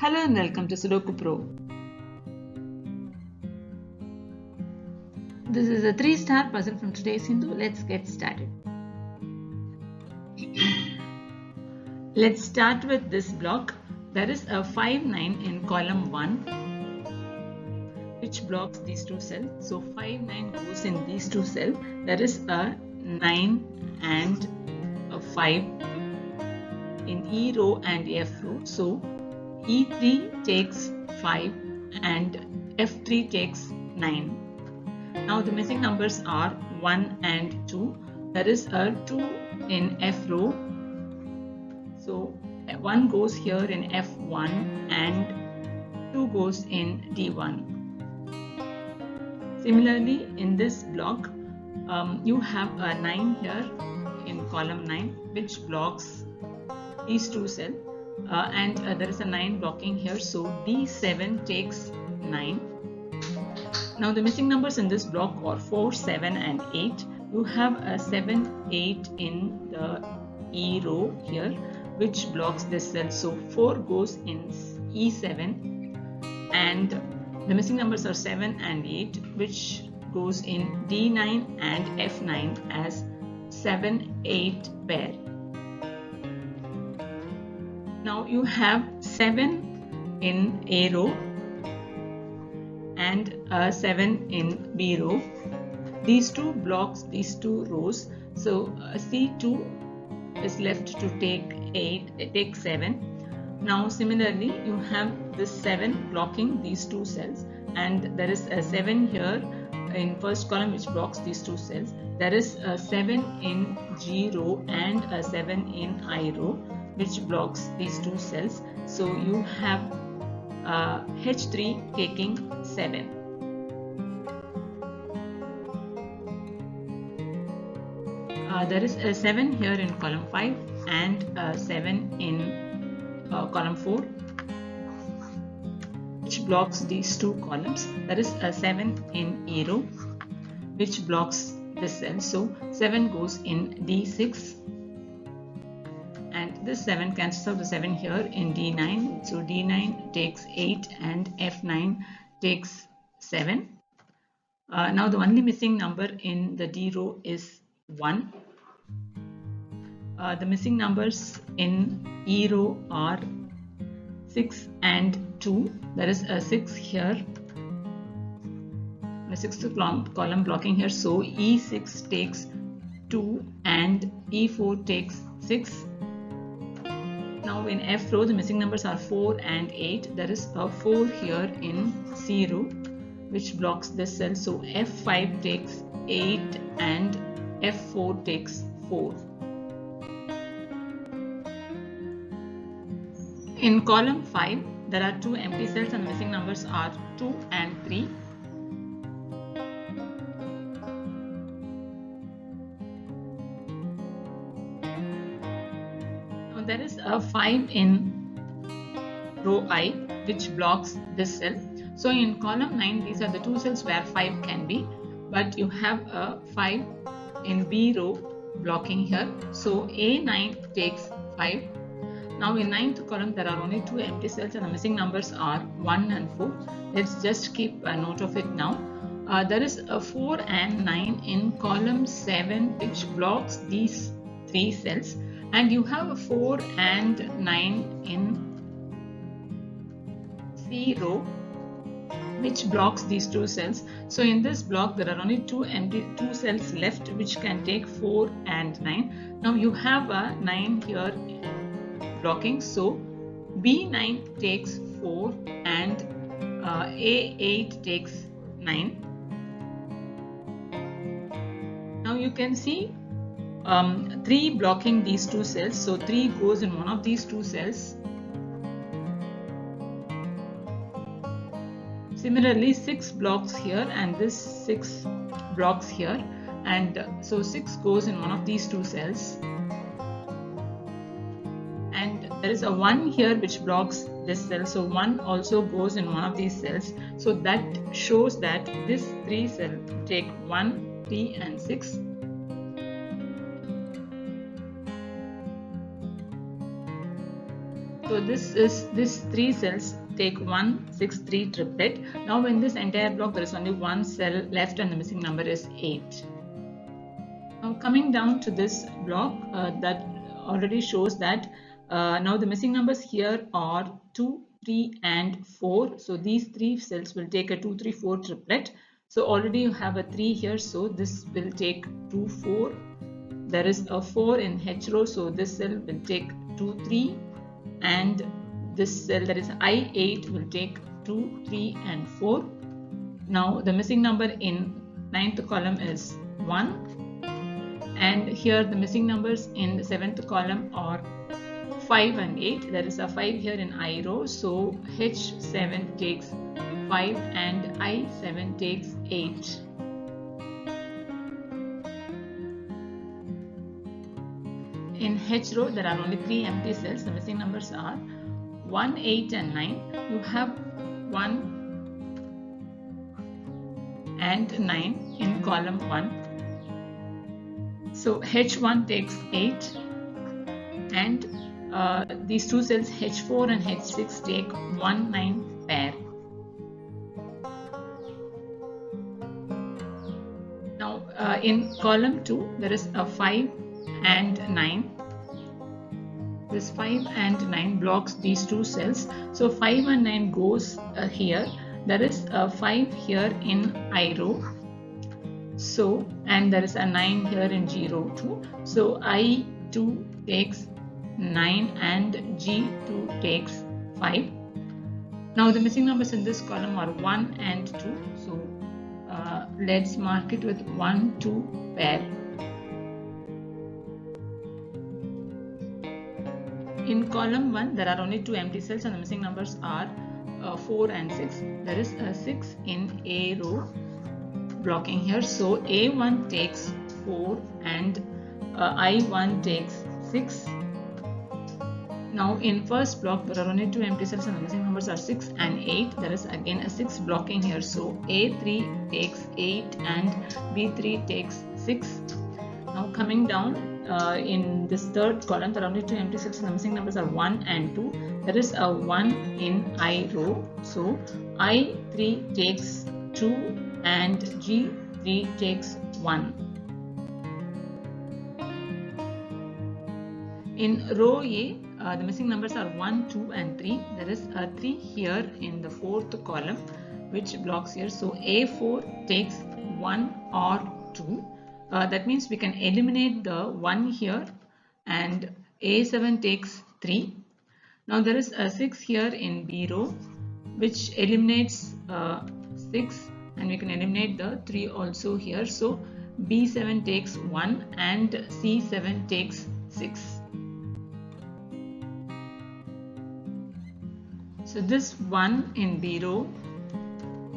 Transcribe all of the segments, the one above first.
Hello and welcome to Sudoku Pro. This is a 3-star puzzle from today's Hindu. Let's get started. Let's start with this block. There is a 5, 9 in column 1 which blocks these two cells. So 5, 9 goes in these two cells. There is a 9 and a 5 in E row and F row. So E3 takes 5 and F3 takes 9. Now the missing numbers are 1 and 2. There is a 2 in F row. So 1 goes here in F1 and 2 goes in D1. Similarly, in this block, you have a 9 here in column 9 which blocks these two cells. And there is a 9 blocking here, so D7 takes 9. Now the missing numbers in this block are 4, 7 and 8. You have a 7, 8 in the E row here which blocks this cell, so 4 goes in E7 and the missing numbers are 7 and 8 which goes in D9 and F9 as 7, 8 pair. Now you have 7 in A row and 7 in B row. These two blocks these two rows. So C2 is left to take 7. Now similarly you have this 7 blocking these two cells, and there is a 7 here in first column which blocks these two cells. There is a 7 in G row and a 7 in I row which blocks these two cells. So you have H3 taking 7. There is a 7 here in column 5 and a 7 in column 4 which blocks these two columns. There is a 7 in E row which blocks this cell. So 7 goes in D6. And this 7 cancels out the 7 here in D9. So D9 takes 8 and F9 takes 7. Now the only missing number in the D row is 1. The missing numbers in E row are 6 and 2. There is a 6 here, the 6th column blocking here. So E6 takes 2 and E4 takes 6. Now in F row the missing numbers are 4 and 8. There is a 4 here in C row which blocks this cell. So F5 takes 8 and F4 takes 4. In column 5 there are 2 empty cells and the missing numbers are 2 and 3. There is a 5 in row I which blocks this cell. So in column 9 these are the 2 cells where 5 can be, but you have a 5 in B row blocking here. So A9 takes 5. Now in 9th column there are only 2 empty cells and the missing numbers are 1 and 4. Let's just keep a note of it now. There is a 4 and 9 in column 7 which blocks these 3 cells. And you have a 4 and 9 in C row which blocks these 2 cells. So in this block there are only 2 cells left which can take 4 and 9. Now you have a 9 here blocking. So B9 takes 4 and A8 takes 9. Now you can see 3 blocking these 2 cells. So 3 goes in one of these 2 cells. Similarly 6 blocks here and this 6 blocks here, and so 6 goes in one of these 2 cells. And there is a 1 here which blocks this cell. So 1 also goes in one of these cells. So that shows that this 3 cell take 1, 3 and 6. So this 3 cells take 1, 6, 3 triplet. Now in this entire block there is only one cell left and the missing number is 8. Now coming down to this block that already shows that now the missing numbers here are 2, 3 and 4. So these 3 cells will take a 2, 3, 4 triplet. So already you have a 3 here, so this will take 2, 4. There is a 4 in H row, so this cell will take 2, 3, and this cell, that is I8, will take 2, 3 and 4. Now the missing number in 9th column is 1, and here the missing numbers in the 7th column are 5 and 8. There is a 5 here in I row, so H7 takes 5 and I7 takes 8. In H row there are only 3 empty cells. The missing numbers are 1, 8 and 9. You have 1 and 9 in column 1. So H1 takes 8, and these 2 cells H4 and H6 take 1, 9 pair. Now in column 2 there is a 5 and 9. This 5 and 9 blocks these 2 cells. So 5 and 9 goes here. There is a 5 here in I row. So, and there is a 9 here in G row too. So I2 takes 9 and G2 takes 5. Now the missing numbers in this column are 1 and 2. So let's mark it with 1, 2 pair. In column 1 there are only 2 empty cells and the missing numbers are 4 and 6. There is a 6 in A row blocking here. So A1 takes 4 and I1 takes 6. Now in first block there are only 2 empty cells and the missing numbers are 6 and 8. There is again a 6 blocking here. So A3 takes 8 and B3 takes 6. Now coming down in this third column there are only 2 empty cells and the missing numbers are 1 and 2. There is a 1 in I row. So I3 takes 2 and G3 takes 1. In row A, the missing numbers are 1, 2 and 3. There is a 3 here in the 4th column which blocks here. So A4 takes 1 or 2. That means we can eliminate the 1 here, and A7 takes 3. Now there is a 6 here in B row which eliminates 6, and we can eliminate the 3 also here. So B7 takes 1 and C7 takes 6. So this 1 in B row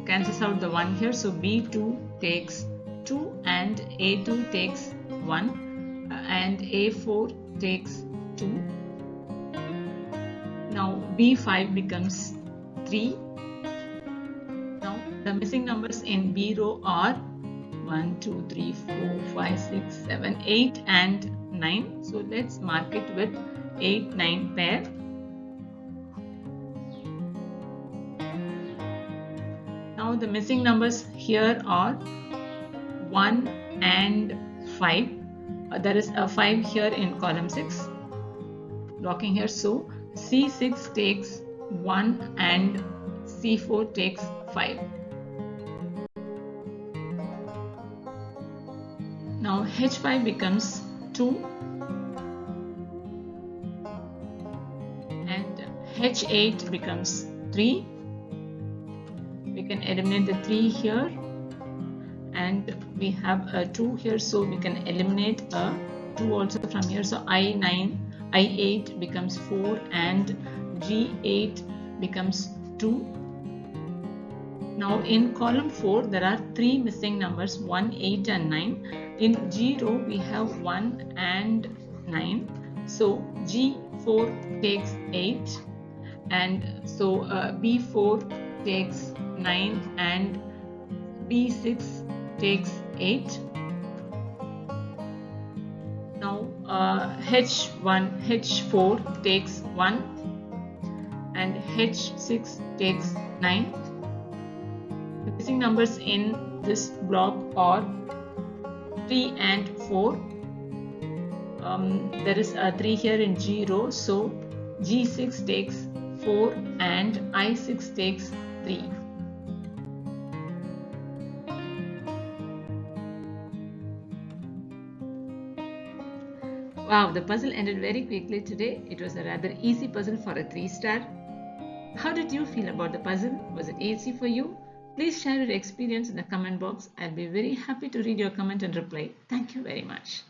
cancels out the 1 here. So B2 takes 2 and A2 takes 1 and A4 takes 2. Now B5 becomes 3. Now the missing numbers in B row are 1, 2, 3, 4, 5, 6, 7, 8 and 9. So let's mark it with 8, 9 pair. Now the missing numbers here are 1 and 5. There is a 5 here in column 6 blocking here. So C6 takes 1 and C4 takes 5. Now H5 becomes 2 and H8 becomes 3. We can eliminate the 3 here, and we have a 2 here, so we can eliminate a 2 also from here. So I8 becomes 4 and G8 becomes 2. Now in column 4 there are 3 missing numbers, 1, 8 and 9. In G row we have 1 and 9. So G4 takes 8, and so B4 takes 9 and B6 takes 8. Now H4 takes 1 and H6 takes 9. The missing numbers in this block are 3 and 4. There is a 3 here in G row, so G6 takes 4 and I6 takes 3. Wow, the puzzle ended very quickly today. It was a rather easy puzzle for a 3-star. How did you feel about the puzzle? Was it easy for you? Please share your experience in the comment box. I'll be very happy to read your comment and reply. Thank you very much.